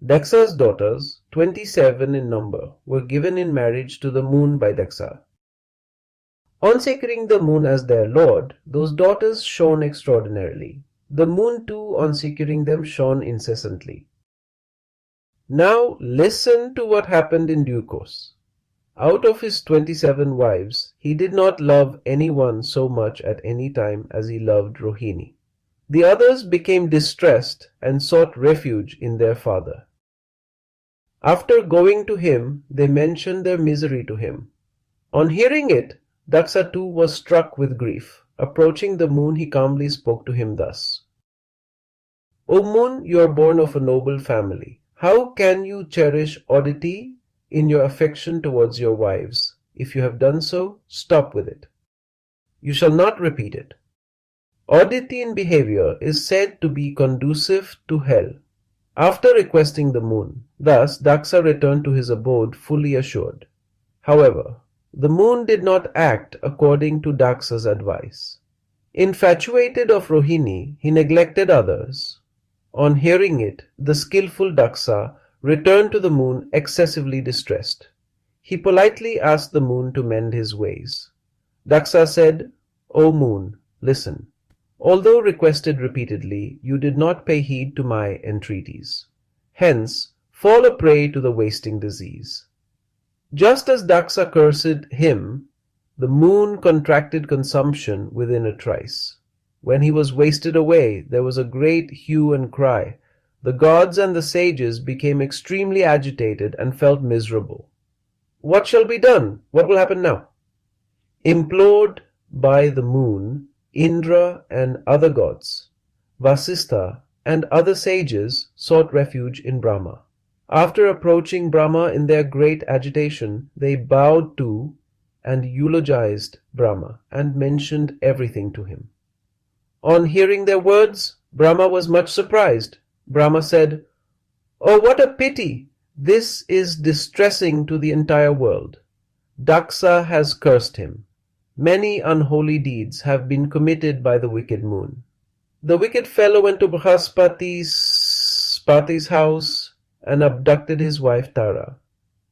Dakṣa's daughters, 27 in number, were given in marriage to the moon by Dakṣa. On securing the moon as their lord, those daughters shone extraordinarily. The moon too, on securing them, shone incessantly. Now listen to what happened in due course. Out of his 27 wives, he did not love anyone so much at any time as he loved Rohiṇī. The others became distressed and sought refuge in their father. After going to him, they mentioned their misery to him. On hearing it, Dakṣa too was struck with grief. Approaching the moon, he calmly spoke to him thus: "O moon, you are born of a noble family. How can you cherish oddity in your affection towards your wives? If you have done so, stop with it. You shall not repeat it. Oddity in behavior is said to be conducive to hell." After requesting the moon, thus Dakṣa returned to his abode fully assured. However, the moon did not act according to Dakṣa's advice. Infatuated of Rohiṇī, he neglected others. On hearing it, the skillful Dakṣa returned to the moon excessively distressed. He politely asked the moon to mend his ways. Dakṣa said, "O moon, listen. Although requested repeatedly, you did not pay heed to my entreaties. Hence, fall a prey to the wasting disease." Just as Dakṣa cursed him, the moon contracted consumption within a trice. When he was wasted away, there was a great hue and cry. The gods and the sages became extremely agitated and felt miserable. What shall be done? What will happen now? Implored by the moon, Indra and other gods, Vasistha and other sages sought refuge in Brahma. After approaching Brahma in their great agitation, they bowed to and eulogized Brahma and mentioned everything to him. On hearing their words, Brahma was much surprised. Brahma said, "Oh, what a pity! This is distressing to the entire world. Dakṣa has cursed him. Many unholy deeds have been committed by the wicked moon." The wicked fellow went to Prabhāsa's house and abducted his wife Tara.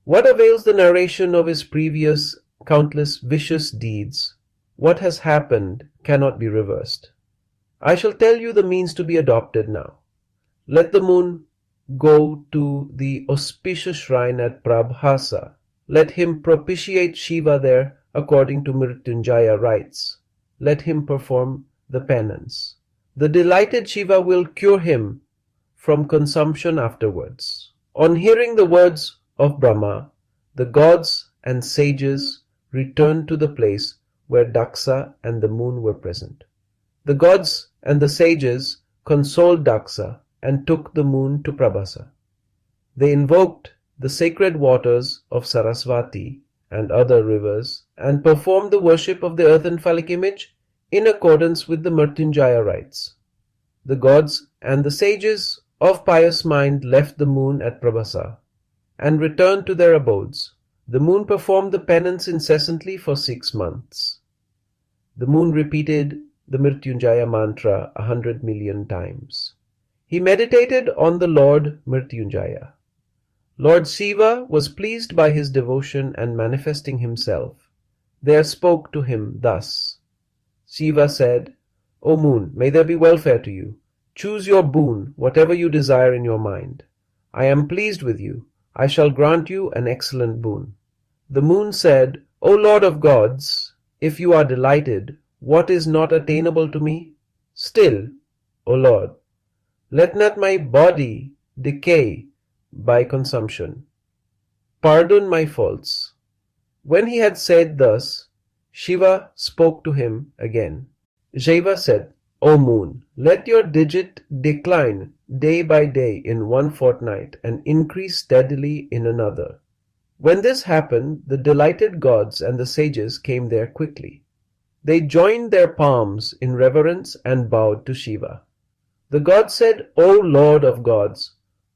What avails the narration of his previous countless vicious deeds? What has happened cannot be reversed. I shall tell you the means to be adopted now. Let the moon go to the auspicious shrine at Prabhāsa. Let him propitiate Shiva there according to Mrityunjaya rites. Let him perform the penance. The delighted Shiva will cure him from consumption afterwards. On hearing the words of Brahma, the gods and sages returned to the place where Dakṣa and the moon were present. The gods and the sages consoled Dakṣa and took the moon to Prabhāsa. They invoked the sacred waters of Sarasvati and other rivers and performed the worship of the earthen phallic image in accordance with the Mrityunjaya rites. The gods and the sages of pious mind left the moon at Prabhāsa and returned to their abodes. The moon performed the penance incessantly for 6 months. The moon repeated the Mrityunjaya mantra 100 million times. He meditated on the Lord Mrityunjaya. Lord Shiva was pleased by his devotion and manifesting himself, there spoke to him thus. Shiva said, "O moon, may there be welfare to you. Choose your boon, whatever you desire in your mind. I am pleased with you. I shall grant you an excellent boon." The moon said, "O Lord of gods, if you are delighted, what is not attainable to me? Still, O Lord, let not my body decay by consumption. Pardon my faults." When he had said thus, Shiva spoke to him again. Shiva said, "O moon, let your digit decline day by day in one fortnight and increase steadily in another." When this happened, the delighted gods and the sages came there quickly. They joined their palms in reverence and bowed to Shiva. The gods said, "O Lord of gods,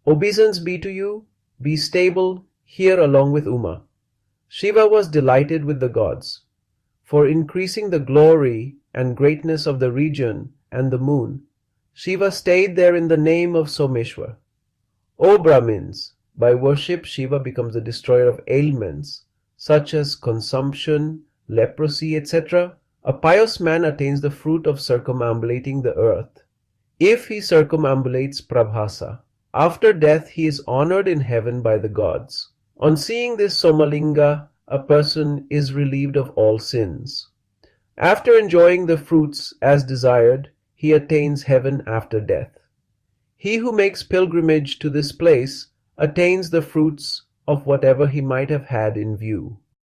obeisance be to you. Be stable here along with Uma." Shiva was delighted with the gods. For increasing the glory and greatness of the region and the moon, Shiva stayed there in the name of Someshwar. O Brahmins, by worship Shiva becomes the destroyer of ailments such as consumption, leprosy, etc. A pious man attains the fruit of circumambulating the earth if he circumambulates Prabhāsa. After death he is honored in heaven by the gods. On seeing this Somalinga, a person is relieved of all sins. After enjoying the fruits as desired, he attains heaven after death. He who makes pilgrimage to this place attains the fruits of whatever he might have had in view.